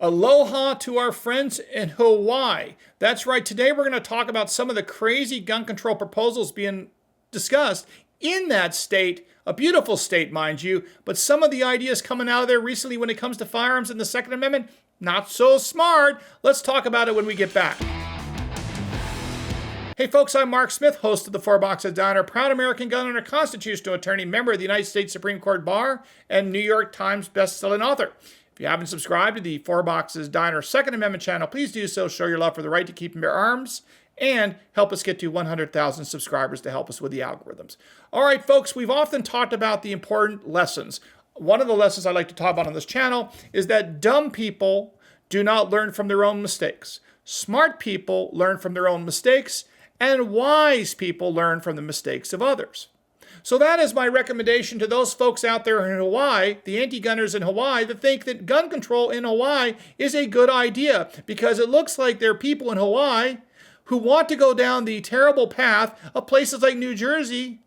Aloha to our friends in Hawaii. That's right. Today we're going to talk about some of the crazy gun control proposals being discussed in that state. A beautiful state, mind you, but some of the ideas coming out of there recently when it comes to firearms and the Second Amendment, not so smart. Let's talk about it when we get back. Hey folks, I'm Mark Smith, host of the Four Boxes Diner, proud American gun owner, constitutional attorney, member of the United States Supreme Court Bar, and New York Times bestselling author. If you haven't subscribed to the Four Boxes Diner Second Amendment channel, please do so. Show your love for the right to keep and bear arms and help us get to 100,000 subscribers to help us with the algorithms. All right, folks, we've often talked about the important lessons. One of the lessons I like to talk about on this channel is that dumb people do not learn from their own mistakes. Smart people learn from their own mistakes, and wise people learn from the mistakes of others. So that is my recommendation to those folks out there in Hawaii, the anti-gunners in Hawaii, that think that gun control in Hawaii is a good idea, because it looks like there are people in Hawaii who want to go down the terrible path of places like New Jersey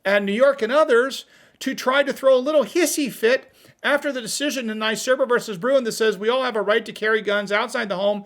and New York and others to try to throw a little hissy fit after the decision in NYSRPA versus Bruen that says we all have a right to carry guns outside the home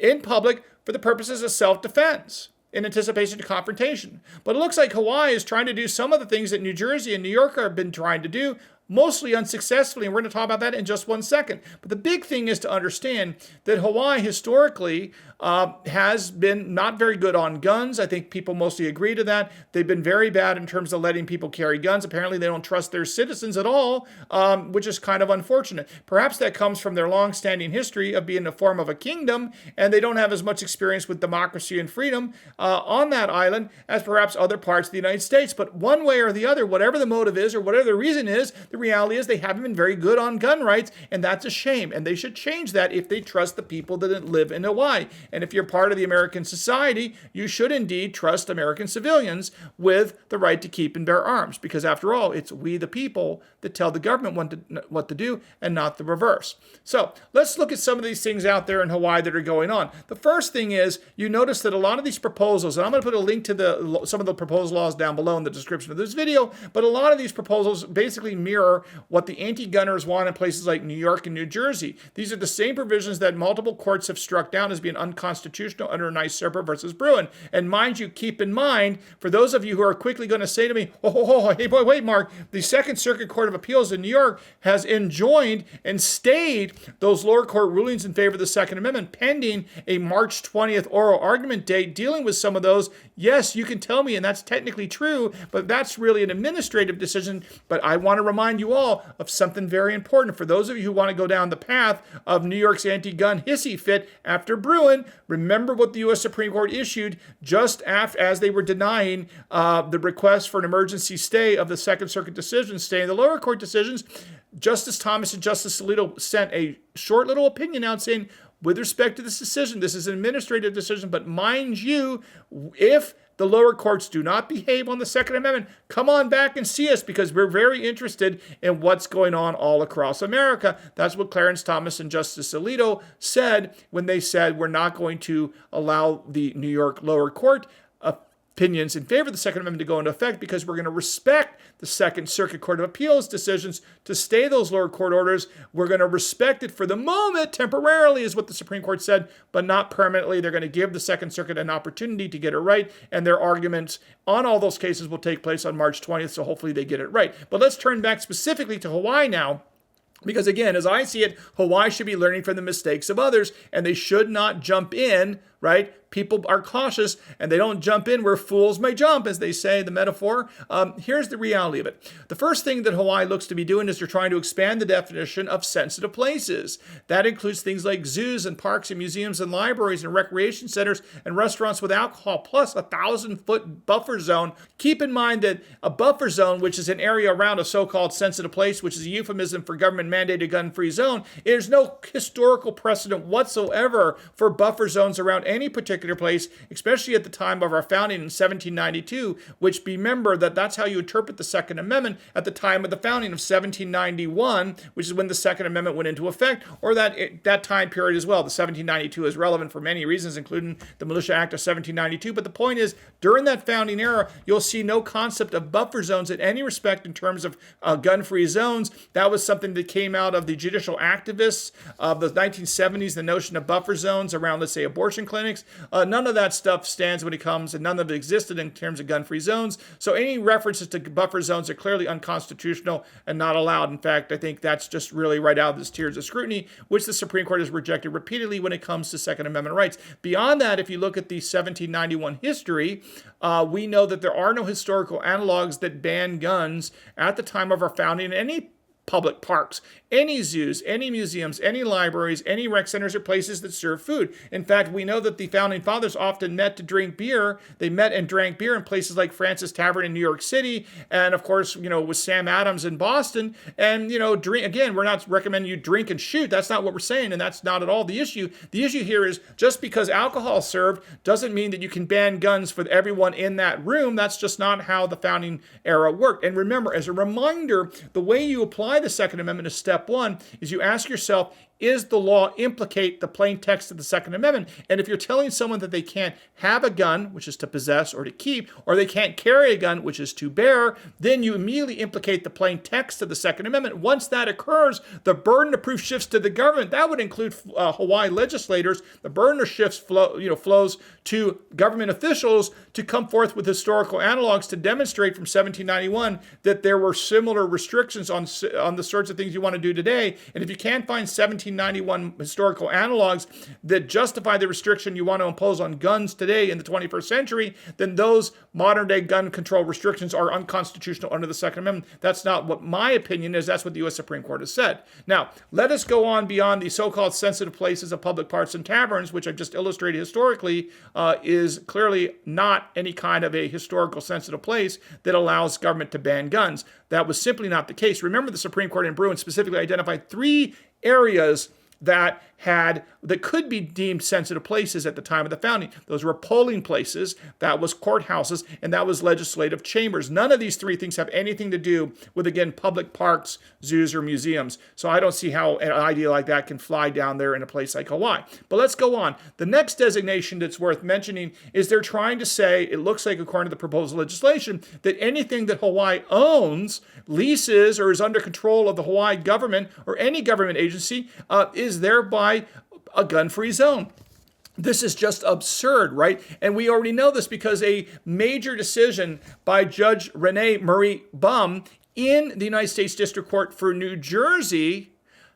in public for the purposes of self-defense in anticipation of confrontation. But it looks like Hawaii is trying to do some of the things that New Jersey and New York have been trying to do, mostly unsuccessfully, and we're going to talk about that in just 1 second. But the big thing is to understand that Hawaii historically has been not very good on guns. I think people mostly agree to that. They've been very bad in terms of letting people carry guns. Apparently, they don't trust their citizens at all, which is kind of unfortunate. Perhaps that comes from their long-standing history of being a form of a kingdom, and they don't have as much experience with democracy and freedom on that island as perhaps other parts of the United States. But one way or the other, whatever the motive is or whatever the reason is, the reality is they haven't been very good on gun rights, and that's a shame. And they should change that if they trust the people that live in Hawaii. And if you're part of the American society, you should indeed trust American civilians with the right to keep and bear arms. Because after all, it's we the people that tell the government what to do and not the reverse. So let's look at some of these things out there in Hawaii that are going on. The first thing is, you notice that a lot of these proposals, and I'm going to put a link to some of the proposed laws down below in the description of this video, but a lot of these proposals basically mirror what the anti-gunners want in places like New York and New Jersey. These are the same provisions that multiple courts have struck down as being unconstitutional under NYSRPA versus Bruen. And mind you, keep in mind, for those of you who are quickly going to say to me, hey boy, wait, Mark, the Second Circuit Court of Appeals in New York has enjoined and stayed those lower court rulings in favor of the Second Amendment pending a March 20th oral argument date dealing with some of those. Yes, you can tell me, and that's technically true, but that's really an administrative decision. But I want to remind you all of something very important. For those of you who want to go down the path of New York's anti-gun hissy fit after Bruen, remember what the U.S. Supreme Court issued just as they were denying the request for an emergency stay of the Second Circuit decision, staying the lower court decisions. Justice Thomas and Justice Alito sent a short little opinion out saying, with respect to this decision, this is an administrative decision, but mind you, if the lower courts do not behave on the Second Amendment, come on back and see us, because we're very interested in what's going on all across America. That's what Clarence Thomas and Justice Alito said when they said we're not going to allow the New York lower court opinions in favor of the Second Amendment to go into effect, because we're going to respect the Second Circuit Court of Appeals decisions to stay those lower court orders. We're going to respect it for the moment, temporarily, is what the Supreme Court said, but not permanently. They're going to give the Second Circuit an opportunity to get it right, and their arguments on all those cases will take place on March 20th, so hopefully they get it right. But let's turn back specifically to Hawaii now. Because again, as I see it, Hawaii should be learning from the mistakes of others, and they should not jump in, right? People are cautious, and they don't jump in where fools may jump, as they say, the metaphor. Here's the reality of it. The first thing that Hawaii looks to be doing is they're trying to expand the definition of sensitive places. That includes things like zoos and parks and museums and libraries and recreation centers and restaurants with alcohol, plus a 1,000-foot buffer zone. Keep in mind that a buffer zone, which is an area around a so-called sensitive place, which is a euphemism for government-mandated gun-free zone, there's no historical precedent whatsoever for buffer zones around any particular place, especially at the time of our founding in 1792, which remember that's how you interpret the Second Amendment at the time of the founding of 1791, which is when the Second Amendment went into effect, or that time period as well. The 1792 is relevant for many reasons, including the Militia Act of 1792. But the point is, during that founding era, you'll see no concept of buffer zones in any respect in terms of gun-free zones. That was something that came out of the judicial activists of the 1970s, the notion of buffer zones around, let's say, abortion clinics. None of that stuff stands when it comes, and none of it existed in terms of gun-free zones. So any references to buffer zones are clearly unconstitutional and not allowed. In fact, I think that's just really right out of this tiers of scrutiny, which the Supreme Court has rejected repeatedly when it comes to Second Amendment rights. Beyond that, if you look at the 1791 history, we know that there are no historical analogs that ban guns at the time of our founding in any public parks, any zoos, any museums, any libraries, any rec centers, or places that serve food. In fact, we know that the founding fathers often met to drink beer. They met and drank beer in places like Francis Tavern in New York City, and of course, with Sam Adams in Boston. And drink again. We're not recommending you drink and shoot. That's not what we're saying, and that's not at all the issue. The issue here is just because alcohol is served doesn't mean that you can ban guns for everyone in that room. That's just not how the founding era worked. And remember, as a reminder, the way you apply the Second Amendment is step one, is you ask yourself, is the law implicate the plain text of the Second Amendment? And if you're telling someone that they can't have a gun, which is to possess or to keep, or they can't carry a gun, which is to bear, then you immediately implicate the plain text of the Second Amendment. Once that occurs, the burden of proof shifts to the government. That would include Hawaii legislators. The burden of shifts flows to government officials to come forth with historical analogs to demonstrate from 1791 that there were similar restrictions on the sorts of things you want to do today. And if you can't find 1791 historical analogs that justify the restriction you want to impose on guns today in the 21st century, then those modern day gun control restrictions are unconstitutional under the Second Amendment. That's not what my opinion is. That's what the U.S. Supreme Court has said. Now, let us go on beyond the so-called sensitive places of public parks and taverns, which I've just illustrated historically, is clearly not any kind of a historical sensitive place that allows government to ban guns. That was simply not the case. Remember, the Supreme Court in Bruen specifically identified 3 areas that could be deemed sensitive places at the time of the founding. Those were polling places, that was courthouses, and that was legislative chambers. None of these 3 things have anything to do with, again, public parks, zoos, or museums. So I don't see how an idea like that can fly down there in a place like Hawaii. But let's go on. The next designation that's worth mentioning is they're trying to say, it looks like according to the proposed legislation, that anything that Hawaii owns, leases, or is under control of the Hawaii government or any government agency is thereby a gun-free zone. This is just absurd, right? And we already know this because a major decision by Judge Renee Marie Bum in the United States District Court for New Jersey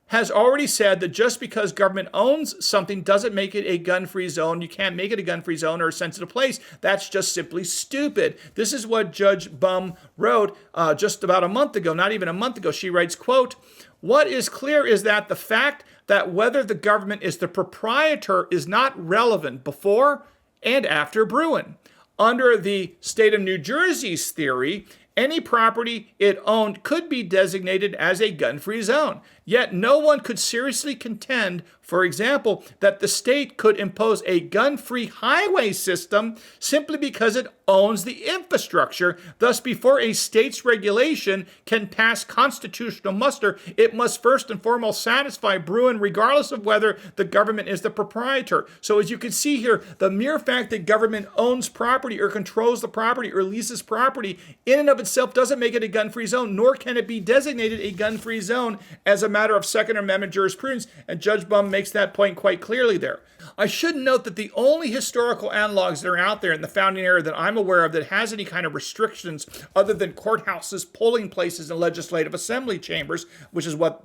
has already said that just because government owns something doesn't make it a gun-free zone. You can't make it a gun-free zone or a sensitive place. That's just simply stupid. This is what Judge Bum wrote just about a month ago, not even a month ago. She writes, quote, "What is clear is that the fact that whether the government is the proprietor is not relevant before and after Bruen. Under the state of New Jersey's theory, any property it owned could be designated as a gun-free zone. Yet no one could seriously contend, for example, that the state could impose a gun-free highway system simply because it owns the infrastructure. Thus, before a state's regulation can pass constitutional muster, it must first and foremost satisfy Bruen, regardless of whether the government is the proprietor." So as you can see here, the mere fact that government owns property or controls the property or leases property in and of itself doesn't make it a gun-free zone, nor can it be designated a gun-free zone as a matter of Second Amendment jurisprudence, and Judge Bum makes that point quite clearly there. I should note that the only historical analogs that are out there in the founding era that I'm aware of that has any kind of restrictions other than courthouses, polling places, and legislative assembly chambers, which is what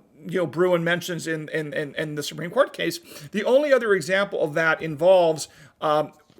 Bruen mentions in the Supreme Court case. The only other example of that involves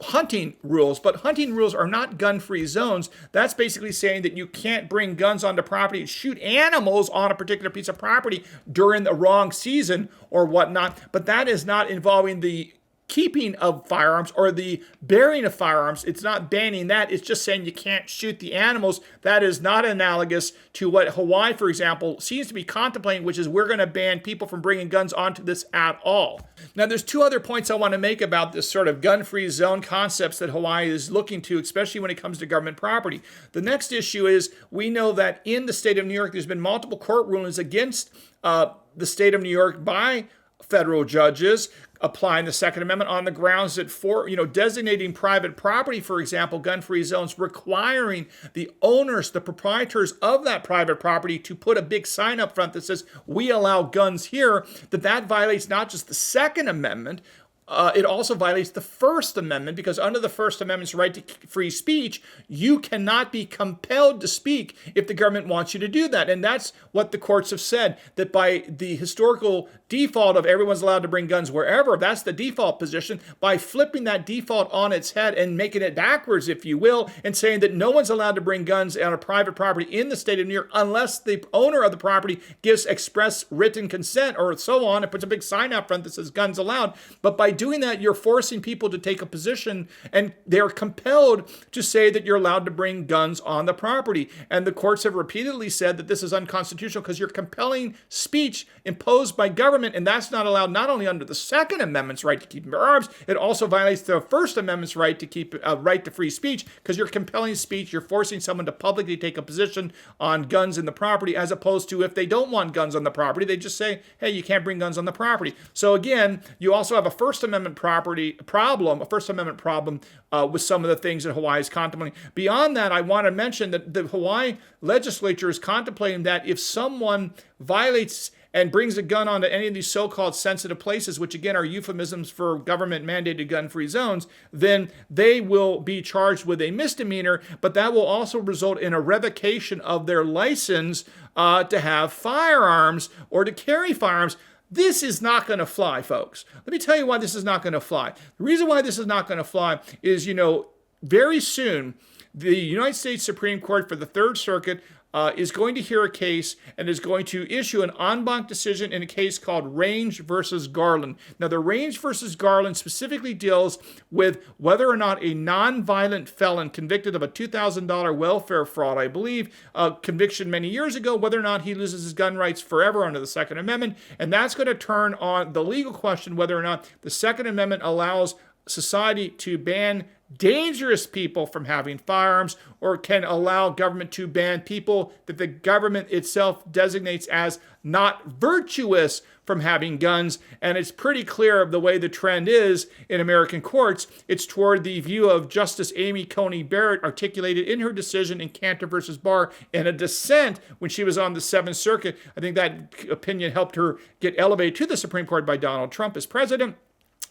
hunting rules, but hunting rules are not gun-free zones. That's basically saying that you can't bring guns onto property and shoot animals on a particular piece of property during the wrong season or whatnot, but that is not involving the keeping of firearms or the bearing of firearms. It's not banning that. It's just saying you can't shoot the animals. That is not analogous to what Hawaii, for example, seems to be contemplating, which is we're going to ban people from bringing guns onto this at all. Now, there's two other points I want to make about this sort of gun-free zone concepts that Hawaii is looking to, especially when it comes to government property. The next issue is we know that in the state of New York, there's been multiple court rulings against the state of New York by federal judges applying the Second Amendment on the grounds that designating private property, for example, gun-free zones, requiring the owners, the proprietors of that private property to put a big sign up front that says, we allow guns here, that violates not just the Second Amendment, it also violates the First Amendment, because under the First Amendment's right to free speech, you cannot be compelled to speak if the government wants you to do that. And that's what the courts have said, that by the historical default of everyone's allowed to bring guns wherever, that's the default position, by flipping that default on its head and making it backwards, if you will, and saying that no one's allowed to bring guns on a private property in the state of New York unless the owner of the property gives express written consent or so on, and puts a big sign out front that says guns allowed. But by doing that, you're forcing people to take a position, and they're compelled to say that you're allowed to bring guns on the property. And the courts have repeatedly said that this is unconstitutional because you're compelling speech imposed by government, and that's not allowed not only under the Second Amendment's right to keep and bear arms, it also violates the First Amendment's right to keep right to free speech, because you're compelling speech, you're forcing someone to publicly take a position on guns in the property, as opposed to if they don't want guns on the property, they just say, hey, you can't bring guns on the property. So again, you also have a First Amendment problem with some of the things that Hawaii is contemplating. Beyond that, I want to mention that the Hawaii legislature is contemplating that if someone violates and brings a gun onto any of these so-called sensitive places, which again are euphemisms for government-mandated gun-free zones, then they will be charged with a misdemeanor, but that will also result in a revocation of their license to have firearms or to carry firearms. This is not going to fly, folks. Let me tell you why this is not going to fly. The reason why this is not going to fly is, very soon, the United States Supreme Court for the Third Circuit is going to hear a case and is going to issue an en banc decision in a case called Range versus Garland. Now, the Range versus Garland specifically deals with whether or not a nonviolent felon convicted of a $2,000 welfare fraud, I believe, conviction many years ago, whether or not he loses his gun rights forever under the Second Amendment. And that's going to turn on the legal question whether or not the Second Amendment allows society to ban dangerous people from having firearms, or can allow government to ban people that the government itself designates as not virtuous from having guns. And it's pretty clear of the way the trend is in American courts. It's toward the view of Justice Amy Coney Barrett articulated in her decision in Cantor versus Barr in a dissent when she was on the Seventh Circuit. I think that opinion helped her get elevated to the Supreme Court by Donald Trump as president.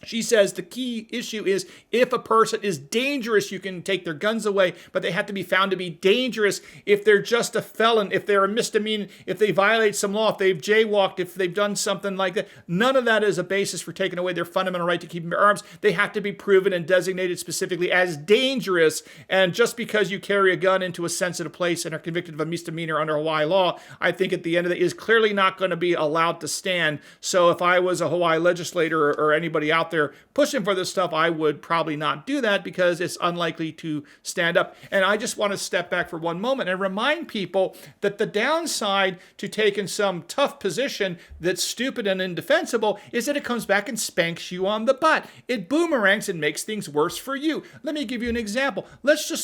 She says the key issue is if a person is dangerous, you can take their guns away, but they have to be found to be dangerous if they're just a felon, if they're a misdemeanor, if they violate some law, if they've jaywalked, if they've done something like that. None of that is a basis for taking away their fundamental right to keep and bear arms. They have to be proven and designated specifically as dangerous. And just because you carry a gun into a sensitive place and are convicted of a misdemeanor under Hawaii law, I think at the end of the day is clearly not going to be allowed to stand. So if I was a Hawaii legislator or anybody out there pushing for this stuff, I would probably not do that because it's unlikely to stand up. And I just want to step back for one moment and remind people that the downside to taking some tough position that's stupid and indefensible is that it comes back and spanks you on the butt. It boomerangs and makes things worse for you. Let me give you an example.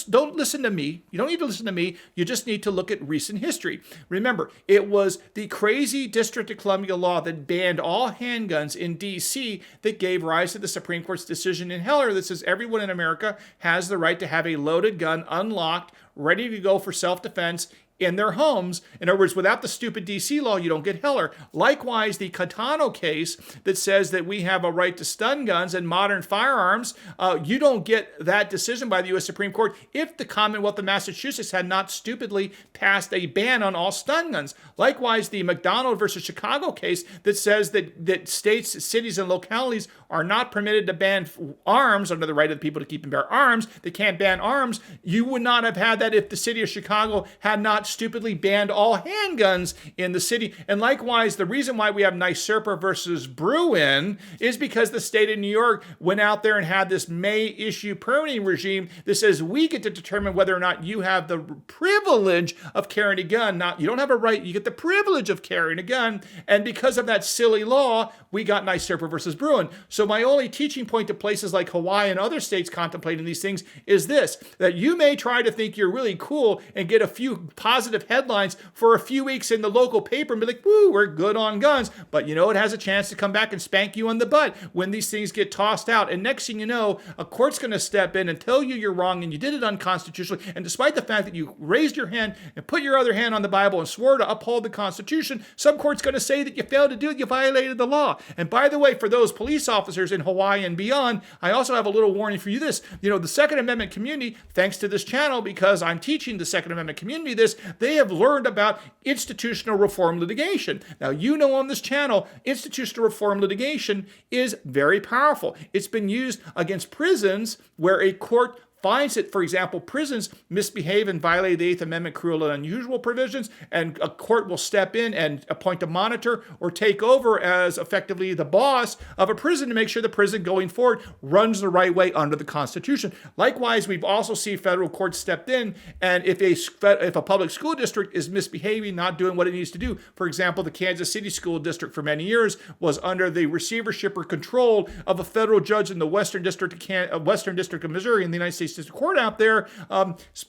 Don't listen to me. You don't need to listen to me. You just need to look at recent history. Remember, it was the crazy District of Columbia law that banned all handguns in D.C. that gave rise to the Supreme Court's decision in Heller that says everyone in America has the right to have a loaded gun unlocked, ready to go for self-defense in their homes. In other words, without the stupid D.C. law, you don't get Heller. Likewise, the Kavanaugh case that says that we have a right to stun guns and modern firearms, you don't get that decision by the U.S. Supreme Court if the Commonwealth of Massachusetts had not stupidly passed a ban on all stun guns. Likewise, the McDonald versus Chicago case that says that states, cities, and localities are not permitted to ban arms under the right of the people to keep and bear arms. They can't ban arms. You would not have had that if the city of Chicago had not stupidly banned all handguns in the city. And likewise, the reason why we have NYSRPA versus Bruen is because the state of New York went out there and had this May issue permitting regime that says we get to determine whether or not you have the privilege of carrying a gun. Not, you don't have a right, you get the privilege of carrying a gun. And because of that silly law, we got NYSRPA versus Bruen. So my only teaching point to places like Hawaii and other states contemplating these things is this, that you may try to think you're really cool and get a few positive headlines for a few weeks in the local paper and be like, woo, we're good on guns. But you know, it has a chance to come back and spank you on the butt when these things get tossed out. And next thing you know, a court's going to step in and tell you you're wrong and you did it unconstitutionally. And despite the fact that you raised your hand and put your other hand on the Bible and swore to uphold the Constitution, some court's going to say that you failed to do it, you violated the law. And by the way, for those police officers in Hawaii and beyond, I also have a little warning for you this. You know, the Second Amendment community, thanks to this channel, because I'm teaching the Second Amendment community this, they have learned about institutional reform litigation. Now, you know on this channel, institutional reform litigation is very powerful. It's been used against prisons where a court finds that, for example, prisons misbehave and violate the Eighth Amendment cruel and unusual provisions, and a court will step in and appoint a monitor or take over as effectively the boss of a prison to make sure the prison going forward runs the right way under the Constitution. Likewise, we've also seen federal courts stepped in, and if a public school district is misbehaving, not doing what it needs to do, for example, the Kansas City School District for many years was under the receivership or control of a federal judge in the Western District of Missouri in the United States District Court out there.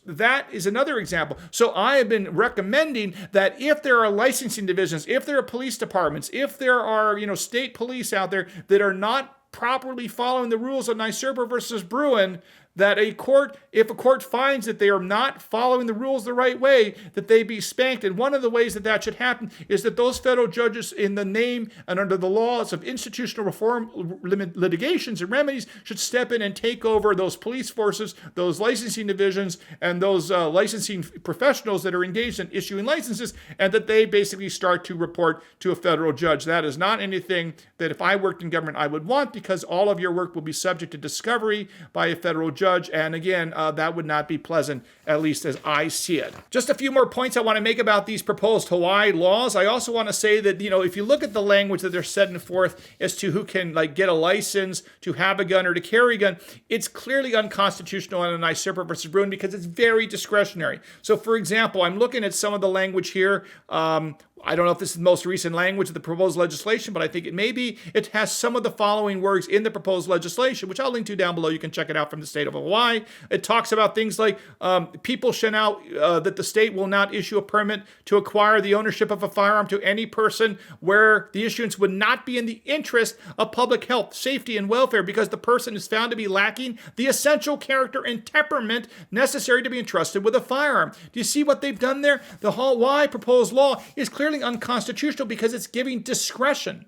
That is another example. So I have been recommending that if there are licensing divisions, if there are police departments, if there are, state police out there that are not properly following the rules of NYSRPA versus Bruen, that if a court finds that they are not following the rules the right way, that they be spanked. And one of the ways that should happen is that those federal judges, in the name and under the laws of institutional reform litigations and remedies, should step in and take over those police forces, those licensing divisions, and those licensing professionals that are engaged in issuing licenses, and that they basically start to report to a federal judge. That is not anything that if I worked in government I would want, because all of your work will be subject to discovery by a federal judge. And again, that would not be pleasant, at least as I see it. Just a few more points I want to make about these proposed Hawaii laws. I also want to say that, if you look at the language that they're setting forth as to who can get a license to have a gun or to carry a gun, it's clearly unconstitutional in NYSRPA versus Bruen because it's very discretionary. So for example, I'm looking at some of the language here. I don't know if this is the most recent language of the proposed legislation, but I think it may be. It has some of the following words in the proposed legislation, which I'll link to down below. You can check it out from the state of Hawaii. It talks about things like people shall now, that the state will not issue a permit to acquire the ownership of a firearm to any person where the issuance would not be in the interest of public health, safety, and welfare because the person is found to be lacking the essential character and temperament necessary to be entrusted with a firearm. Do you see what they've done there? The Hawaii proposed law is clearly unconstitutional because it's giving discretion.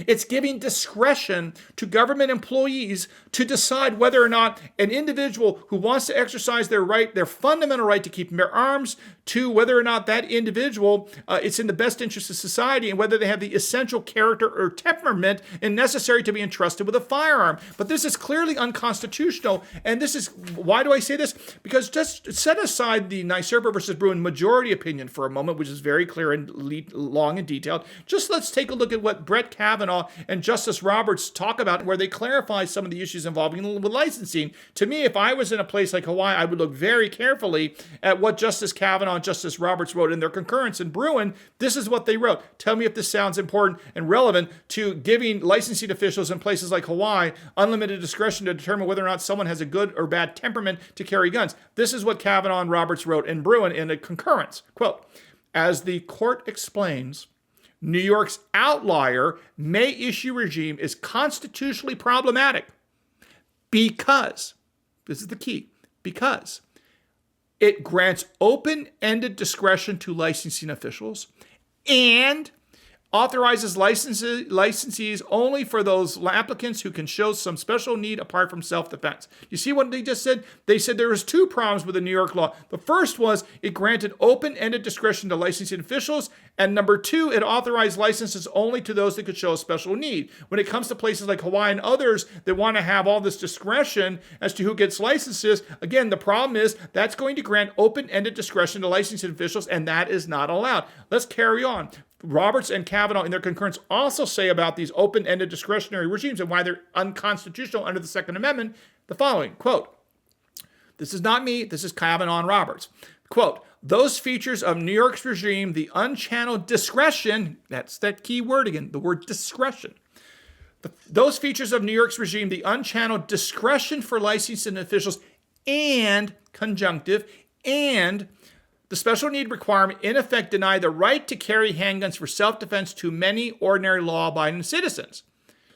It's giving discretion to government employees to decide whether or not an individual who wants to exercise their right, their fundamental right to keep and bear arms, to whether or not that individual it's in the best interest of society and whether they have the essential character or temperament and necessary to be entrusted with a firearm. But this is clearly unconstitutional. And this is, why do I say this? Because just set aside the NYSRPA versus Bruen majority opinion for a moment, which is very clear and long and detailed. Just let's take a look at what Brett Kavanaugh and Justice Roberts talk about, where they clarify some of the issues involving with licensing. To me, if I was in a place like Hawaii, I would look very carefully at what Justice Kavanaugh and Justice Roberts wrote in their concurrence in Bruen. This is what they wrote. Tell me if this sounds important and relevant to giving licensing officials in places like Hawaii unlimited discretion to determine whether or not someone has a good or bad temperament to carry guns. This is what Kavanaugh and Roberts wrote in Bruen in a concurrence. Quote, as the court explains, New York's outlier May issue regime is constitutionally problematic because, this is the key, because it grants open-ended discretion to licensing officials and authorizes licensees only for those applicants who can show some special need apart from self-defense. You see what they just said? They said there was two problems with the New York law. The first was it granted open-ended discretion to licensing officials, and number two, it authorized licenses only to those that could show a special need. When it comes to places like Hawaii and others that want to have all this discretion as to who gets licenses, again, the problem is that's going to grant open-ended discretion to licensing officials, and that is not allowed. Let's carry on. Roberts and Kavanaugh in their concurrence also say about these open-ended discretionary regimes and why they're unconstitutional under the Second Amendment the following, quote, this is not me, this is Kavanaugh and Roberts, quote, those features of New York's regime, the unchanneled discretion, that's that key word again, the word discretion, those features of New York's regime, the unchanneled discretion for licensing officials and conjunctive and the special need requirement in effect deny the right to carry handguns for self-defense to many ordinary law-abiding citizens.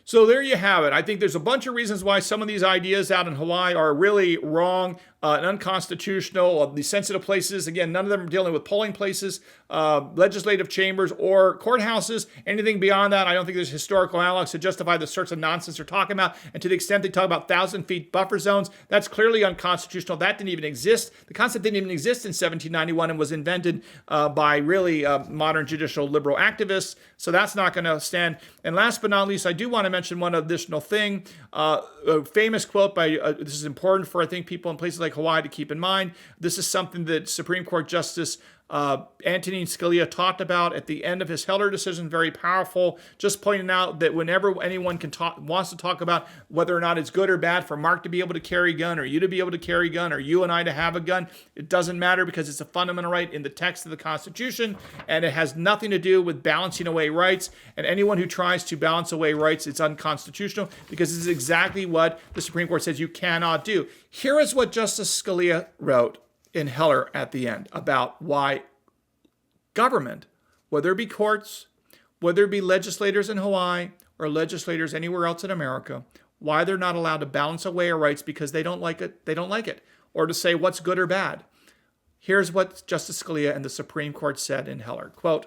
So there you have it. I think there's a bunch of reasons why some of these ideas out in Hawaii are really wrong and unconstitutional. The sensitive places, again, none of them are dealing with polling places, legislative chambers, or courthouses. Anything beyond that, I don't think there's historical analogs to justify the sorts of nonsense they're talking about. And to the extent they talk about 1,000-feet buffer zones, that's clearly unconstitutional. That didn't even exist. The concept didn't even exist in 1791 and was invented by really modern judicial liberal activists. So that's not going to stand. And last but not least, I do want to mention one additional thing. A famous quote by, this is important for, I think, people in places like Hawaii to keep in mind. This is something that Supreme Court Justice Antonin Scalia talked about at the end of his Heller decision, very powerful, just pointing out that whenever anyone wants to talk about whether or not it's good or bad for Mark to be able to carry a gun or you to be able to carry a gun or you and I to have a gun, it doesn't matter because it's a fundamental right in the text of the Constitution and it has nothing to do with balancing away rights. And anyone who tries to balance away rights, it's unconstitutional because this is exactly what the Supreme Court says you cannot do. Here is what Justice Scalia wrote in Heller at the end about why government, whether it be courts, whether it be legislators in Hawaii or legislators anywhere else in America, why they're not allowed to balance away our rights because they don't like it, or to say what's good or bad. Here's what Justice Scalia and the Supreme Court said in Heller, quote,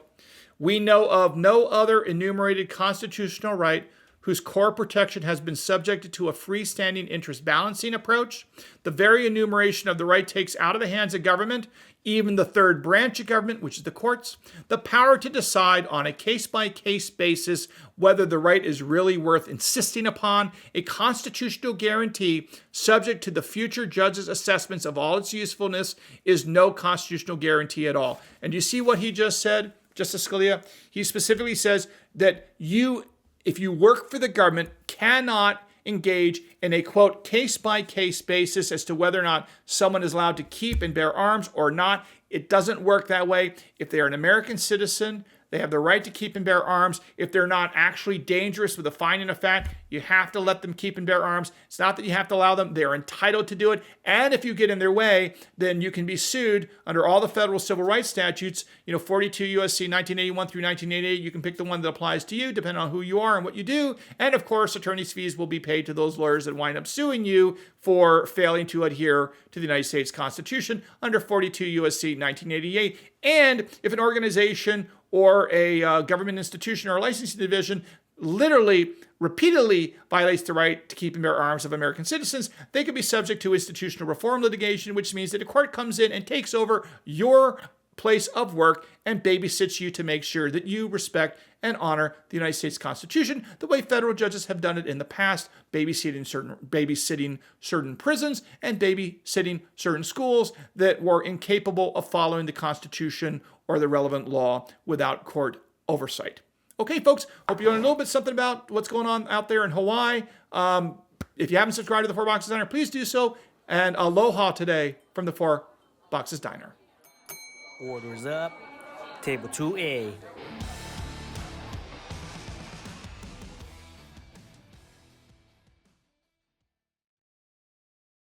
we know of no other enumerated constitutional right whose core protection has been subjected to a freestanding interest balancing approach. The very enumeration of the right takes out of the hands of government, even the third branch of government, which is the courts, the power to decide on a case-by-case basis whether the right is really worth insisting upon. A constitutional guarantee subject to the future judge's assessments of all its usefulness is no constitutional guarantee at all. And you see what he just said, Justice Scalia? He specifically says that if you work for the government, cannot engage in a, quote, case-by-case basis as to whether or not someone is allowed to keep and bear arms or not. It doesn't work that way. If they're an American citizen, they have the right to keep and bear arms. If they're not actually dangerous with a finding of fact, you have to let them keep and bear arms. It's not that you have to allow them. They're entitled to do it. And if you get in their way, then you can be sued under all the federal civil rights statutes, 42 U.S.C. 1981 through 1988. You can pick the one that applies to you, depending on who you are and what you do. And of course, attorney's fees will be paid to those lawyers that wind up suing you for failing to adhere to the United States Constitution under 42 U.S.C. 1988. And if an organization or a government institution or a licensing division literally, repeatedly violates the right to keep and bear arms of American citizens, they could be subject to institutional reform litigation, which means that a court comes in and takes over your place of work and babysits you to make sure that you respect and honor the United States Constitution the way federal judges have done it in the past, babysitting certain prisons and babysitting certain schools that were incapable of following the Constitution or the relevant law without court oversight. Okay, folks, hope you learned a little bit something about what's going on out there in Hawaii. If you haven't subscribed to the Four Boxes Diner, please do so. And aloha today from the Four Boxes Diner. Orders up. Table 2A.